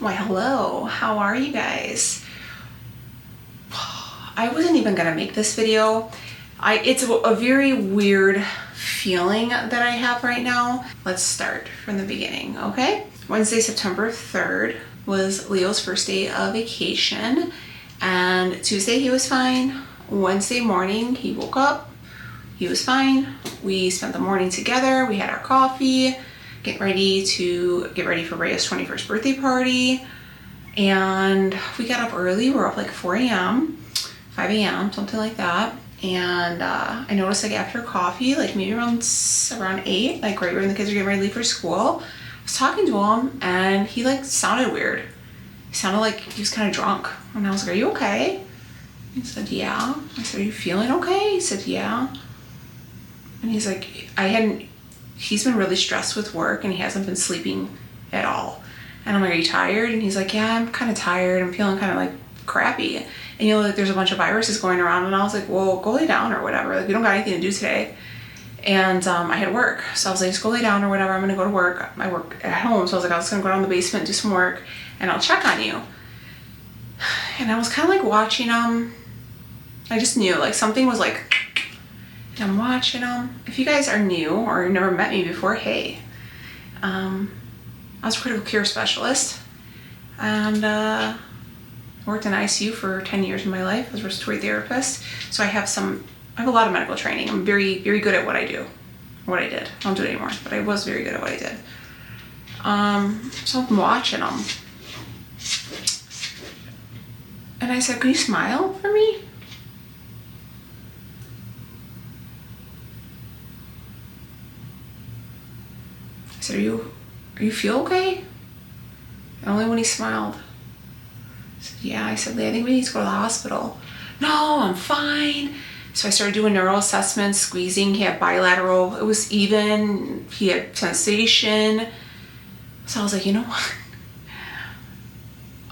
Why, hello, how are you guys? I wasn't even gonna make this video. It's a very weird feeling that I have right now. Let's start from the beginning, okay? Wednesday, September 3rd was Leo's first day of vacation, and Tuesday he was fine. Wednesday morning he woke up, he was fine. We spent the morning together, we had our coffee, get ready for Rhea's 21st birthday party, and we got up early. We're up like 4 a.m., 5 a.m., something like that. And I noticed like after coffee, like maybe around 8, like right when the kids are getting ready to leave for school, I was talking to him and he like sounded weird. He sounded like he was kind of drunk. And I was like, are you okay? He said, yeah. I said, are you feeling okay? He said, yeah. And he's like, he's been really stressed with work and he hasn't been sleeping at all. And I'm like, are you tired? And he's like, yeah, I'm kind of tired. I'm feeling kind of like crappy. And you know, like there's a bunch of viruses going around. And I was like, well, go lay down or whatever. Like we don't got anything to do today. And I had work. So I was like, just go lay down or whatever. I'm going to go to work. I work at home. So I was like, I was going to go down in the basement and do some work and I'll check on you. And I was kind of like watching him. I just knew like something was like, and I'm watching him. If you guys are new or you've never met me before, hey, I was a critical care specialist and worked in ICU for 10 years of my life as a respiratory therapist. So I have a lot of medical training. I'm very, very good at what I do, what I did. I don't do it anymore, but I was very good at what I did. So I'm watching him. And I said, can you smile for me? I said, are you feel okay? And only when he smiled. I said, yeah. I said, I think we need to go to the hospital. No, I'm fine. So I started doing neural assessments, squeezing. He had bilateral, it was even, he had sensation. So I was like, you know what?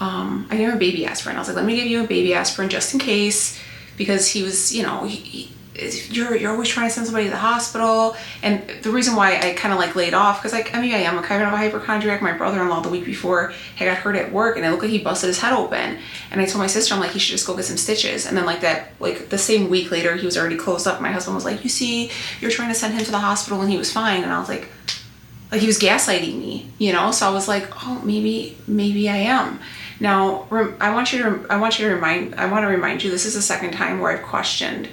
I gave him a baby aspirin. I was like, let me give you a baby aspirin just in case, because he was, you know, you're always trying to send somebody to the hospital. And the reason why I kind of like laid off, because like, I mean, I am a kind of a hypochondriac. My brother-in-law the week before he got hurt at work and it looked like he busted his head open. And I told my sister, I'm like, he should just go get some stitches. And then like the same week later, he was already closed up. My husband was like, you see, you're trying to send him to the hospital and he was fine. And I was like he was gaslighting me, you know? So I was like, oh, maybe I am. Now, I want to remind you, this is the second time where I've questioned,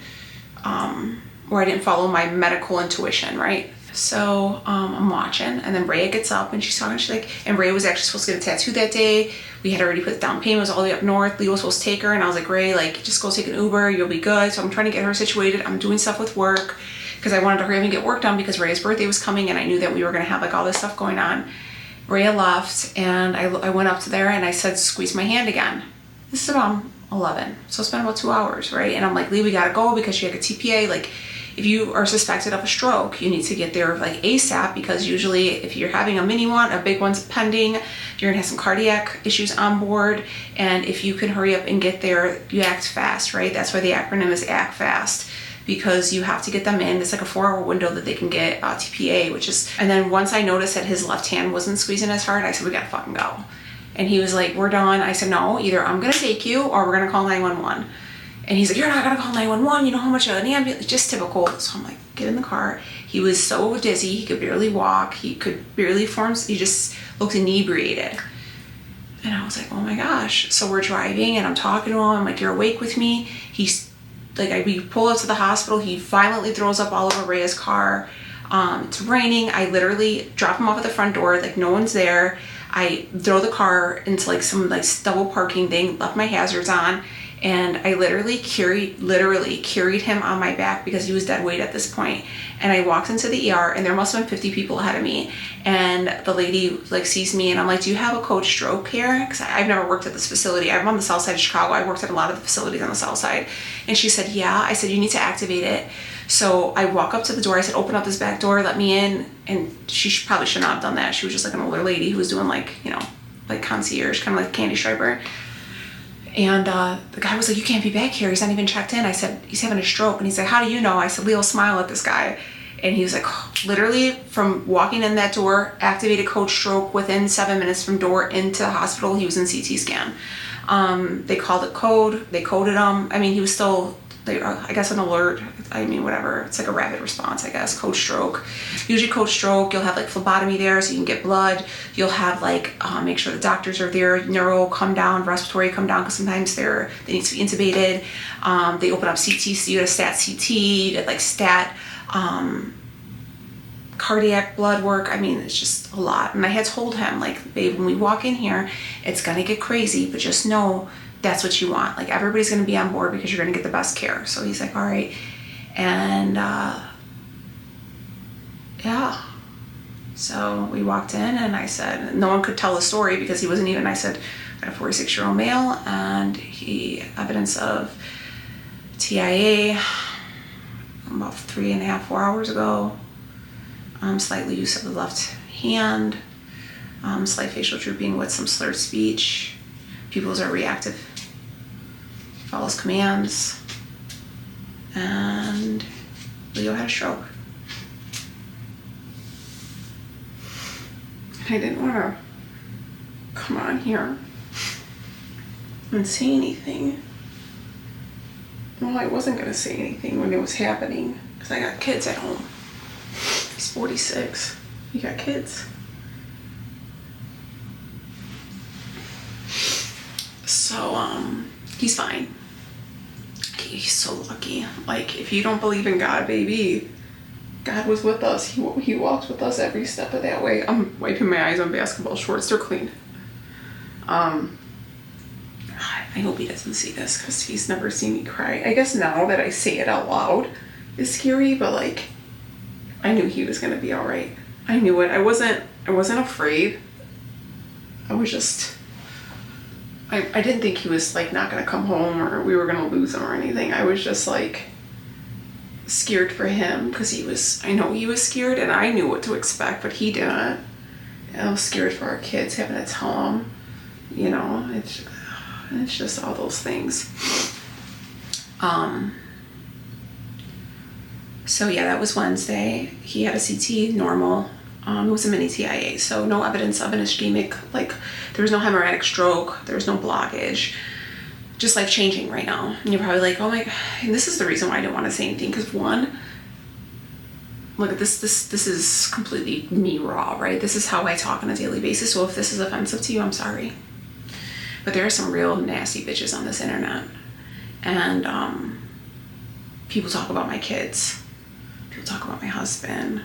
where I didn't follow my medical intuition, right? So I'm watching, and then Rhea gets up and she's talking. She's like, and Rhea was actually supposed to get a tattoo that day. We had already put the down payment, it was all the way up north. Leo was supposed to take her, and I was like, Rhea, like, just go take an Uber, you'll be good. So I'm trying to get her situated. I'm doing stuff with work because I wanted to hurry up and get work done because Rhea's birthday was coming, and I knew that we were gonna have like all this stuff going on. Rhea left, and I went up to there and I said, squeeze my hand again. This is about 11, so it's been about 2 hours, right? And I'm like, Lee, we gotta go because she had a TPA. Like, if you are suspected of a stroke, you need to get there like ASAP, because usually if you're having a mini one, a big one's pending, you're gonna have some cardiac issues on board. And if you can hurry up and get there, you act fast, right? That's why the acronym is ACT FAST, because you have to get them in. It's like a 4-hour window that they can get TPA, which is, and then once I noticed that his left hand wasn't squeezing as hard, I said, we gotta fucking go. And he was like, we're done. I said, no, either I'm gonna take you or we're gonna call 911. And he's like, you're not gonna call 911, you know how much an ambulance, just typical. So I'm like, get in the car. He was so dizzy, he could barely walk, he could barely form, he just looked inebriated. And I was like, oh my gosh. So we're driving and I'm talking to him, I'm like, you're awake with me? He's like, we pull up to the hospital, he violently throws up all over Rhea's car. It's raining. I literally drop him off at the front door, like no one's there. I throw the car into like some like double parking thing, left my hazards on, and I literally carried him on my back because he was dead weight at this point. And I walked into the ER, and there must have been 50 people ahead of me. And the lady like sees me, and I'm like, do you have a code stroke here? Because I've never worked at this facility. I'm on the south side of Chicago. I worked at a lot of the facilities on the south side. And she said, yeah. I said, you need to activate it. So I walk up to the door. I said, open up this back door, let me in. And she probably should not have done that. She was just like an older lady who was doing like, you know, like concierge, kind of like candy striper. And the guy was like, you can't be back here. He's not even checked in. I said, he's having a stroke. And he's like, how do you know? I said, Leo, smile at this guy. And he was like, literally from walking in that door, activated code stroke, within 7 minutes from door into the hospital, he was in CT scan. They called it code, they coded him. I mean, he was still, I guess, an alert. I mean, whatever. It's like a rapid response, I guess. Code stroke. Usually code stroke, you'll have like phlebotomy there so you can get blood. You'll have like, make sure the doctors are there. Neuro come down, respiratory come down, because sometimes they need to be intubated. They open up CT, so you get a stat CT, you get like stat cardiac blood work. I mean, it's just a lot. And I had told him, like, babe, when we walk in here, it's gonna get crazy, but just know that's what you want. Like, everybody's gonna be on board because you're gonna get the best care. So he's like, all right. And yeah. So we walked in and I said, no one could tell the story because he wasn't even, I said, I got a 46-year-old male and he, evidence of TIA about 3.5, 4 hours ago. Slight use of the left hand, slight facial drooping with some slurred speech. Pupils are reactive, follows commands, and Leo had a stroke. I didn't want to come on here and say anything. Well, I wasn't going to say anything when it was happening because I got kids at home. He's 46. You got kids. So, he's fine. He's so lucky. Like, if you don't believe in God, baby, God was with us. He walked with us every step of that way. I'm wiping my eyes on basketball shorts. They're clean. I hope he doesn't see this because he's never seen me cry. I guess now that I say it out loud is scary, but like, I knew he was gonna be all right. I knew it. I wasn't afraid. I was just, I didn't think he was like not gonna come home or we were gonna lose him or anything. I was just like scared for him because I know he was scared and I knew what to expect, but he didn't. And I was scared for our kids having to tell him, you know, it's just all those things. So yeah, that was Wednesday. He had a CT, normal. It was a mini TIA, so no evidence of an ischemic, like there was no hemorrhagic stroke, there was no blockage. Just life changing right now. And you're probably like, oh my God. And this is the reason why I didn't want to say anything, because one, look at this is completely me raw, right? This is how I talk on a daily basis. So if this is offensive to you, I'm sorry. But there are some real nasty bitches on this internet. And people talk about my kids. People talk about my husband.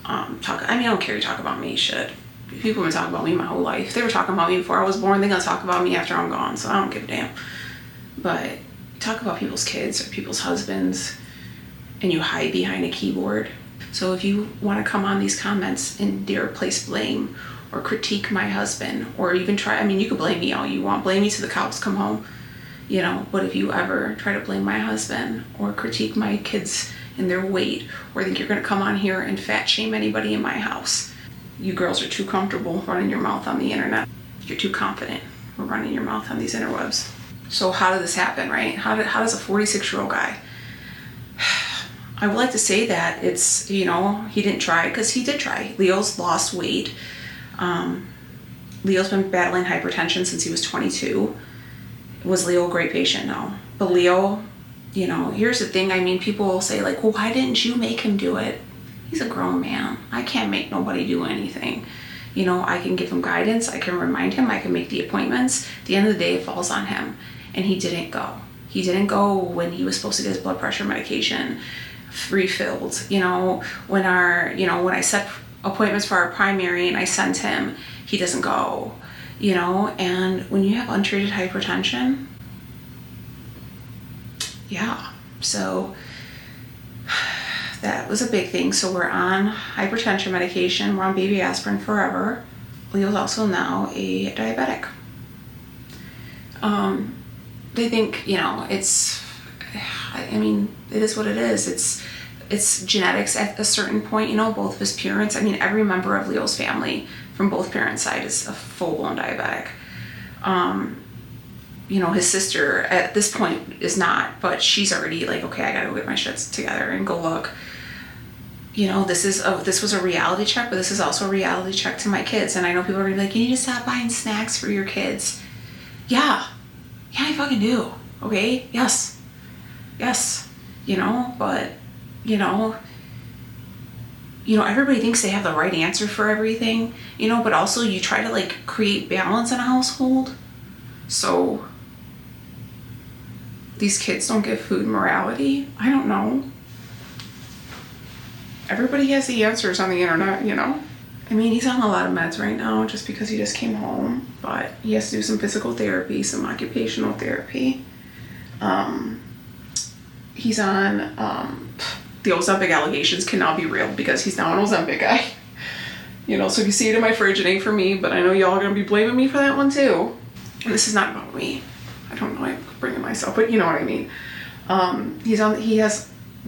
I don't care, you talk about me, shit. People have been talking about me my whole life. They were talking about me before I was born. They're gonna talk about me after I'm gone, so I don't give a damn. But talk about people's kids or people's husbands and you hide behind a keyboard. So if you want to come on these comments and dare place blame or critique my husband or even try, you could blame me all you want. Blame me till the cows come home, you know, but if you ever try to blame my husband or critique my kids and their weight or think you're going to come on here and fat shame anybody in my house, you girls are too comfortable running your mouth on the internet. You're too confident running your mouth on these interwebs. So how did this happen, right? How does a 46-year-old guy, I would like to say that it's, you know, he didn't try, because he did try. Leo's lost weight. Leo's been battling hypertension since he was 22. Was Leo a great patient? No. But Leo, you know, here's the thing. People will say like, well, why didn't you make him do it? He's a grown man. I can't make nobody do anything. You know, I can give him guidance. I can remind him. I can make the appointments. At the end of the day, it falls on him. And he didn't go. He didn't go when he was supposed to get his blood pressure medication refilled. You know, when I set appointments for our primary and I sent him, he doesn't go. You know, and when you have untreated hypertension, yeah. So that was a big thing. So we're on hypertension medication. We're on baby aspirin forever. Leo's also now a diabetic. They think, you know, it is what it is. It's genetics at a certain point, you know, both of his parents. Every member of Leo's family from both parents' side is a full-blown diabetic. You know, his sister at this point is not, but she's already like, okay, I gotta go get my shit together and go look. you know, this was a reality check, but this is also a reality check to my kids. And I know people are gonna be like, you need to stop buying snacks for your kids. Yeah, I fucking do. Okay, yes, you know, but you know, everybody thinks they have the right answer for everything, you know, but also you try to like create balance in a household. So these kids don't get food morality. I don't know. Everybody has the answers on the internet, you know. I mean, he's on a lot of meds right now just because he just came home, but he has to do some physical therapy, some occupational therapy. He's on, the Ozempic allegations can now be real because he's now an Ozempic guy. You know, so if you see it in my fridge, it ain't for me, but I know y'all are gonna be blaming me for that one too. And this is not about me. I don't know, I'm bringing myself, but you know what I mean.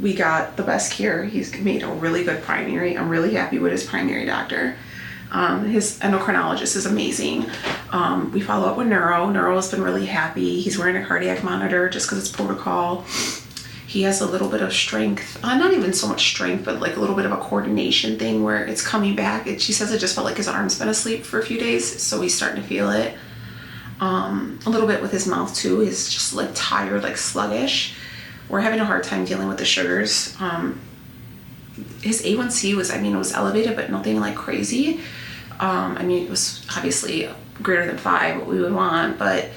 We got the best care. He's made a really good primary. I'm really happy with his primary doctor. His endocrinologist is amazing. We follow up with neuro. Neuro has been really happy. He's wearing a cardiac monitor just because it's protocol. He has a little bit of strength, not even so much strength, but like a little bit of a coordination thing where it's coming back. She says it just felt like his arm's been asleep for a few days, so he's starting to feel it. A little bit with his mouth too. He's just like tired, like sluggish. We're having a hard time dealing with the sugars. His A1C was elevated, but nothing like crazy. It was obviously greater than 5, what we would want, but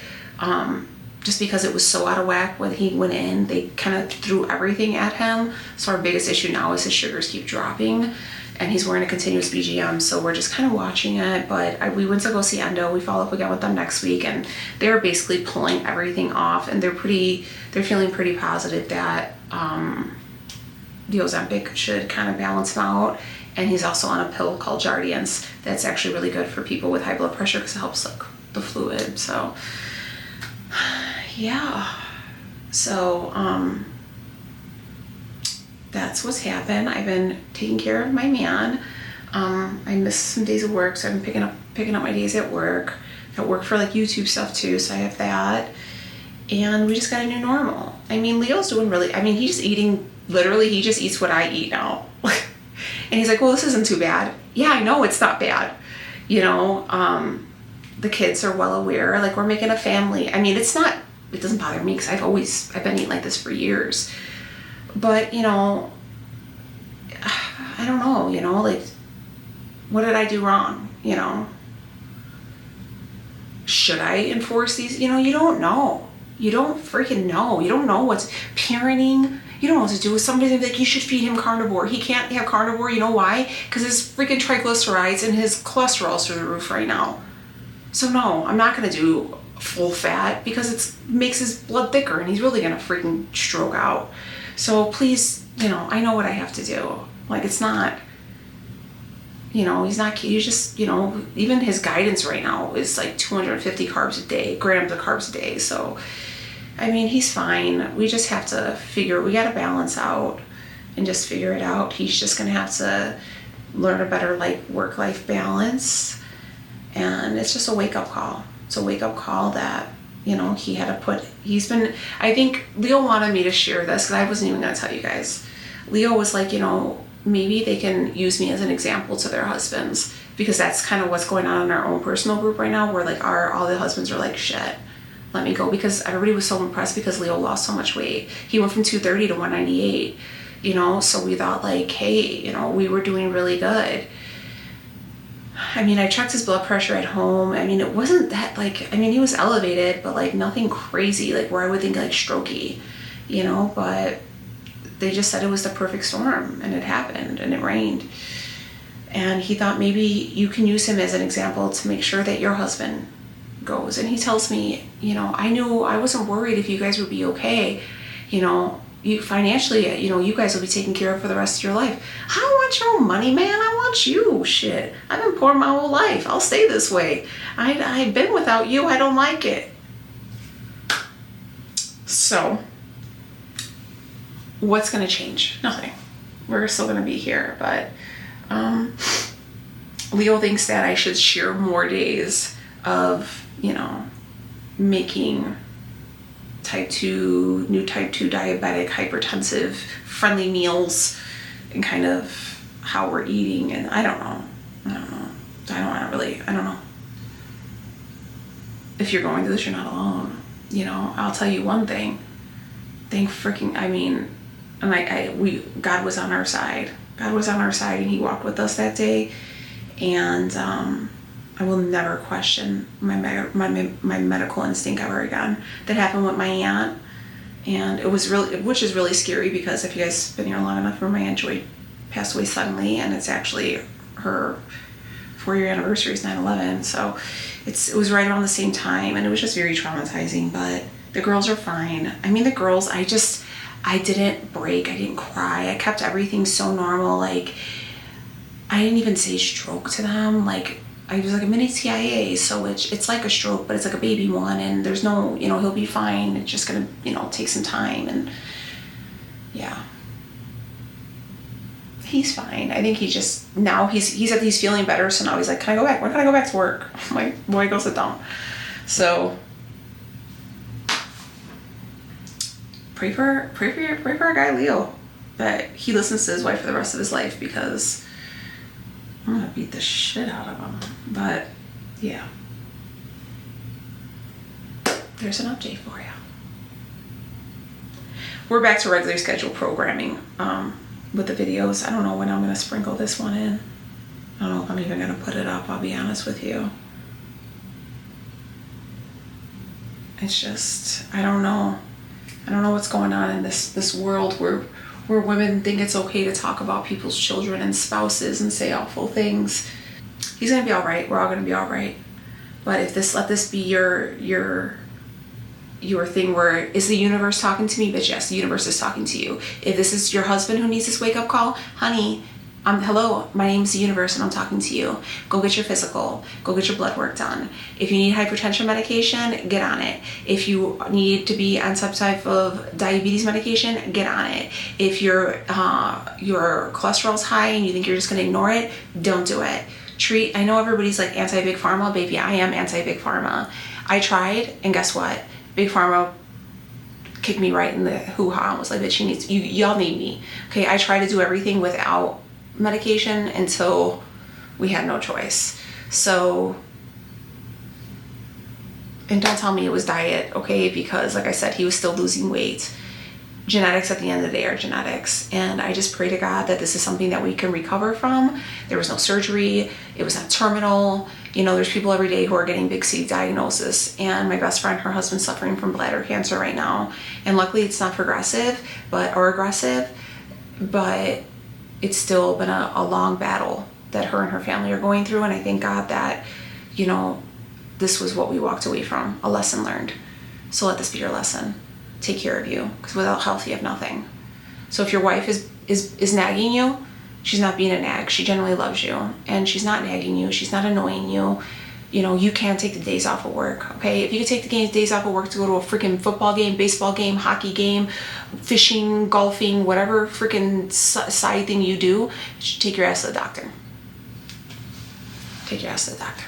just because it was so out of whack when he went in, they kind of threw everything at him. So our biggest issue now is his sugars keep dropping, and he's wearing a continuous BGM, so we're just kind of watching it. But we went to go see endo. We follow up again with them next week, and they're basically pulling everything off, and they're feeling pretty positive that the Ozempic should kind of balance him out. And he's also on a pill called Jardiance that's actually really good for people with high blood pressure because it helps like the fluid. So yeah, so that's what's happened. I've been taking care of my man. I missed some days of work, so I've been picking up my days at work. I work for like YouTube stuff too, so I have that. And we just got a new normal. I mean, Leo's doing really, he just eats what I eat now. And he's like, well, this isn't too bad. Yeah, I know it's not bad. You know, the kids are well aware, like we're making a family. I mean, it doesn't bother me because I've been eating like this for years. But, you know, I don't know, you know, like, what did I do wrong? You know, should I enforce these? You know, you don't know. You don't freaking know. You don't know what's parenting. You don't know what to do with somebody like, you should feed him carnivore. He can't have carnivore. You know why? Because his freaking triglycerides and his cholesterol's through the roof right now. So no, I'm not going to do full fat because it makes his blood thicker and he's really going to freaking stroke out. So please, you know, I know what I have to do. Like, it's not, you know, he's just, you know, even his guidance right now is like 250 grams of carbs a day. So, I mean, he's fine. We just have to we got to balance out and just figure it out. He's just going to have to learn a better like work-life balance. And it's just a wake-up call. It's a wake-up call that, you know, I think Leo wanted me to share this because I wasn't even going to tell you guys. Leo was like, you know, maybe they can use me as an example to their husbands, because that's kind of what's going on in our own personal group right now, where like all the husbands are like, shit, let me go, because everybody was so impressed because Leo lost so much weight. He went from 230 to 198, you know, so we thought like, hey, you know, we were doing really good. I mean, I checked his blood pressure at home. I mean, it wasn't that like, I mean, he was elevated, but like nothing crazy, like where I would think like strokey, you know, but they just said it was the perfect storm, and it happened, and it rained. And he thought maybe you can use him as an example to make sure that your husband goes. And he tells me, you know, I wasn't worried if you guys would be okay. You know, you financially, you know, you guys will be taken care of for the rest of your life. I don't want your own money, man. I want you. Shit. I've been poor my whole life. I'll stay this way. I've been without you. I don't like it. So, what's going to change? Nothing. We're still going to be here, but Leo thinks that I should share more days of, you know, making new type 2 diabetic, hypertensive, friendly meals, and kind of how we're eating, and I don't know. I don't know. If you're going through this, you're not alone. You know, I'll tell you one thing. God was on our side. God was on our side, and he walked with us that day. And I will never question my medical instinct ever again. That happened with my aunt, and which is really scary, because if you guys have been here long enough, my Aunt Joy passed away suddenly, and it's actually her 4-year anniversary is 9/11, so it was right around the same time, and it was just very traumatizing. But the girls are fine. I mean, the girls, I didn't break, I didn't cry, I kept everything so normal. Like, I didn't even say stroke to them. Like, I was like a mini TIA, so it's like a stroke, but it's like a baby one, and there's no, you know, he'll be fine. It's just gonna, you know, take some time, and yeah. He's fine. I think he's feeling better, so now he's like, can I go back? When can I go back to work? I'm like, boy, go sit down. So pray for our guy Leo, that he listens to his wife for the rest of his life, because I'm gonna beat the shit out of him. But yeah, there's an update for you. We're back to regularly scheduled programming with the videos. I don't know when I'm gonna sprinkle this one in. I don't know if I'm even gonna put it up, I'll be honest with you. It's just, I don't know what's going on in this world where women think it's okay to talk about people's children and spouses and say awful things. He's gonna be all right. We're all gonna be all right. But let this be your thing, where, is the universe talking to me? Bitch, yes, the universe is talking to you. If this is your husband who needs this wake-up call, honey, hello, my name's the universe, and I'm talking to you. Go get your physical. Go get your blood work done. If you need hypertension medication, get on it. If you need to be on some type of diabetes medication, get on it. If your cholesterol's high and you think you're just gonna ignore it, don't do it. I know everybody's like anti-big pharma. Baby, I am anti-big pharma. I tried, and guess what? Big pharma kicked me right in the hoo-ha and was like, bitch, y'all need me. Okay, I tried to do everything without medication until we had no choice. So, and don't tell me it was diet, okay? Because like I said, he was still losing weight. Genetics at the end of the day are genetics. And I just pray to God that this is something that we can recover from. There was no surgery. It was not terminal. You know, there's people every day who are getting big C diagnosis. And my best friend, her husband's suffering from bladder cancer right now. And luckily it's not progressive, or aggressive, but it's still been a long battle that her and her family are going through. And I thank God that, you know, this was what we walked away from, a lesson learned. So let this be your lesson. Take care of you, because without health, you have nothing. So if your wife is nagging you, she's not being a nag. She generally loves you, and she's not nagging you. She's not annoying you. You know, you can take the days off of work, okay? If you could take the days off of work to go to a freaking football game, baseball game, hockey game, fishing, golfing, whatever freaking side thing you do, take your ass to the doctor. Take your ass to the doctor.